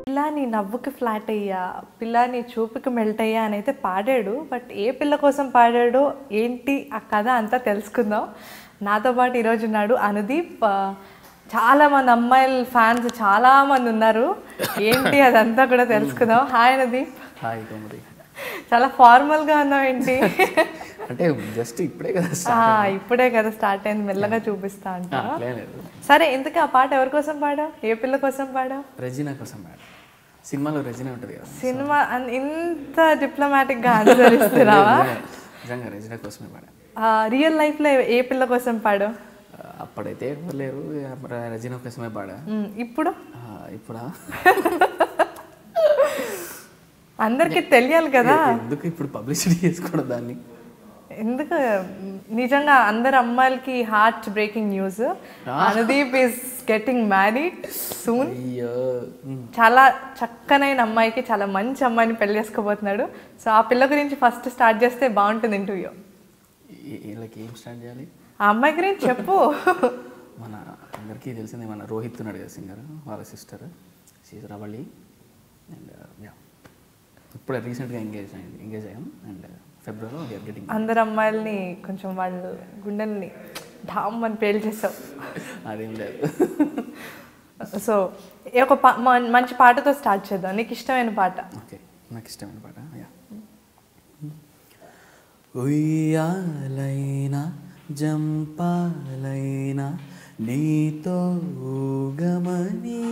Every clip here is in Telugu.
పిల్ల నీ నవ్వుకి ఫ్లాట్ అయ్యా, పిల్ల నీ చూపుకి మెల్ట్ అయ్యా అని అయితే పాడాడు. బట్ ఏ పిల్ల కోసం పాడాడో ఏంటి ఆ కథ అంతా తెలుసుకుందాం. నాతో పాటు ఈరోజు ఉన్నాడు అనుదీప్. చాలామంది అమ్మాయిల ఫ్యాన్స్ చాలామంది ఉన్నారు. ఏంటి అదంతా కూడా తెలుసుకుందాం. హాయ్ అనుదీప్. హాయ్ తోమరి. చాలా ఫార్మల్గా ఉన్నావు ఏంటి? అంటే జస్ట్ ఇప్పుడే కదా స్టార్ట్ అయింది, మెల్లగా చూపిస్తా అంట. సరే, ఇంతకీ ఆ పాట ఎవరి కోసం పాడావు? ఏ పిల్ల కోసం పాడావు? రెజినా కోసం పాడా. సినిమాలో రెజినా ఉంటుంది కదా. సినిమా ఇంత డిప్లొమాటిక్గా ఆన్సర్ ఇస్తున్నావా? నిజంగా రెజినా కోసమే పాడా. రియల్ లైఫ్లో ఏ పిల్ల కోసం పాడావు? అప్పుడైతే ఎవరు లేరు, రెజినా కోసమే పాడా. ఇప్పుడా అందరికి తెలియాలి కదా. ఎందుకు ఇప్పుడు పబ్లిసిటీ చేసుకోవడం దాన్ని? ఎందుకు? నిజంగా అందరు అమ్మాయిలకి heart breaking news. Anudeep is getting married soon. చాలా చక్కనైన అమ్మాయికి, చాలా మంచి అమ్మాయిని పెళ్లి చేసుకోబోతున్నాడు. సో ఆ పిల్ల గురించి ఫస్ట్ స్టార్ట్ చేస్తే బాగుంటుంది ఇంటర్వ్యూ. ఏం స్టార్ట్ చేయాలి? ఆ అమ్మాయి గురించి చెప్పు. మన అందరికీ తెలిసిందే, మన రోహిత్ ఉన్నాడు కదా సింగర్, వాళ్ళ సిస్టర్ రవళి. అండ్ ఇప్పుడే రీసెంట్గా ఎంగేజ్ అయ్యాం. అండ్ ఫిబ్రవరిలో వీఆర్ గెటింగ్. అందరు అమ్మాయిల్ని కొంచెం వాళ్ళు గుండెల్ని ఢామ్ అని పేల్ చేసావు. అదేం లేదు. సో ఒక మంచి పాటతో స్టార్ట్ చేద్దాం. నీకు ఇష్టమైన పాట? ఓకే, నాకు ఇష్టమైన పాట ఉయ్యాలైనా జంపాలైనా నీతో గమని,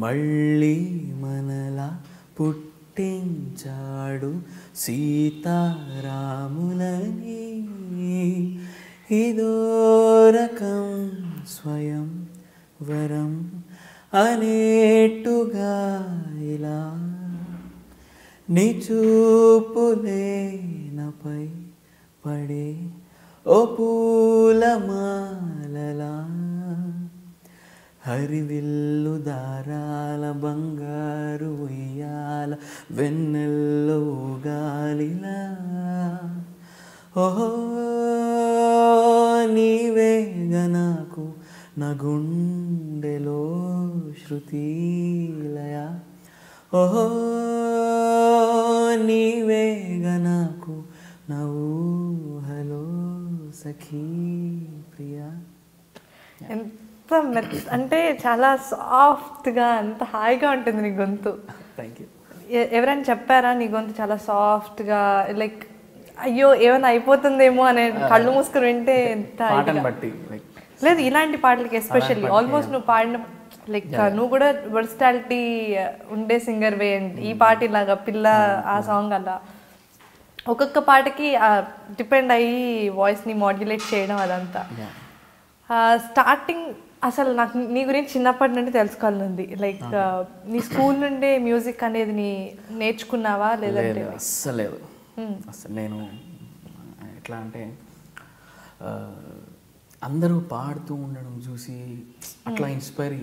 మళ్ళీ మనలా పుట్టించాడు సీతారాములని, ఇదో రకం స్వయం వరం అనేట్టుగా ఇలా నీ చూపులే నాపై పడే ఓ పూలమాలలా, హరివిల్లు దారాల బంగారు ఉయ్యాల వెన్నెల్లో గాలిలా, ఓహో నీవేగా నాకు నా గుండెలో శృతిలయ, ఓహో నీవేగా నాకు నా ఊహలో సఖీ ప్రియా. అంటే చాలా సాఫ్ట్గా, అంత హాయిగా ఉంటుంది నీ గొంతు. Thank you. ఎవరైనా చెప్పారా నీ గొంతు చాలా సాఫ్ట్గా, లైక్ అయ్యో ఏమైనా అయిపోతుందేమో అనే కళ్ళు మూసుకుని వింటే ఎంత బట్టి? లేదు, ఇలాంటి పాటలకి ఎస్పెషల్లీ ఆల్మోస్ట్ నువ్వు పాడిన లైక్ నువ్వు కూడా వర్సిటాలిటీ ఉండే సింగర్ వే. ఈ పాట ఇలాగా పిల్ల ఆ సాంగ్ అలా ఒక్కొక్క పాటకి డిపెండ్ అయ్యి వాయిస్ని మాడ్యులేట్ చేయడం అదంతా. స్టార్టింగ్ అసలు నాకు నీ గురించి చిన్నప్పటి నుండి తెలుసుకోవాలని, లైక్ నీ స్కూల్ నుండే మ్యూజిక్ అనేది నేర్చుకున్నావా లేదంటే? అసలు నేను ఎట్లా అంటే అందరూ పాడుతూ ఉండడం చూసి అట్లా ఇన్స్పైర్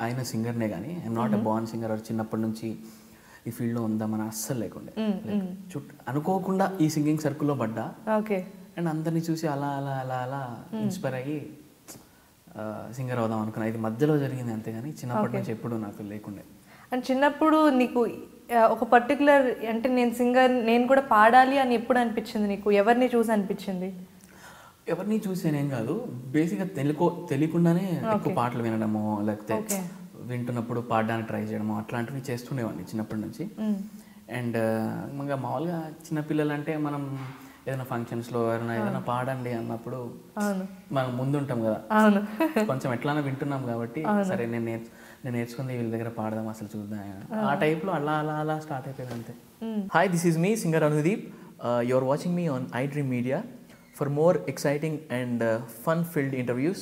అయిన సింగర్నే కానీ I'm not a born singer. చిన్నప్పటి నుంచి ఈ ఫీల్డ్లో ఉందామని అస్సలు లేకుండే. అనుకోకుండా ఈ సింగింగ్ సర్కిల్లో పడ్డా. ఓకే. అండ్ అందరినీ చూసి అలా అలా అలా అలా ఇన్స్పైర్ అయ్యి సింగర్ అవుదాం అనుకున్నా. ఇది మధ్యలో జరిగింది అంతేగాని చిన్నప్పటి నుంచి ఎప్పుడు నాకు లేకుండే. అండ్ చిన్నప్పుడు నీకు ఒక పర్టికులర్ అంటే నేను కూడా పాడాలి అని ఎప్పుడు అనిపించింది నీకు? ఎవరిని చూసి అనిపించింది? ఎవరిని చూసేనేం కాదు, బేసిక్గా తెలియకుండానే ఎక్కువ పాటలు వినడము, లేకపోతే వింటున్నప్పుడు పాడడానికి ట్రై చేయడము అట్లాంటివి చేస్తుండేవాడిని చిన్నప్పటి నుంచి. అండ్ ఇంకా మామూలుగా చిన్నపిల్లలు అంటే మనం ఏదైనా ఫంక్షన్స్లో ఎవరైనా ఏదైనా పాడండి అన్నప్పుడు మనం ముందుంటాం కదా, కొంచెం ఎట్లానో వింటున్నాం కాబట్టి సరే నేను నేర్చుకుంది వీళ్ళ దగ్గర పాడదాం అసలు చూద్దాం ఆ టైప్లో అలా అలా అలా స్టార్ట్ అయిపోయింది అంతే. Hi, this is me singer Anudeep. You are watching me on iDream Media. For more exciting and fun-filled interviews,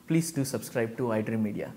please do subscribe to iDream Media.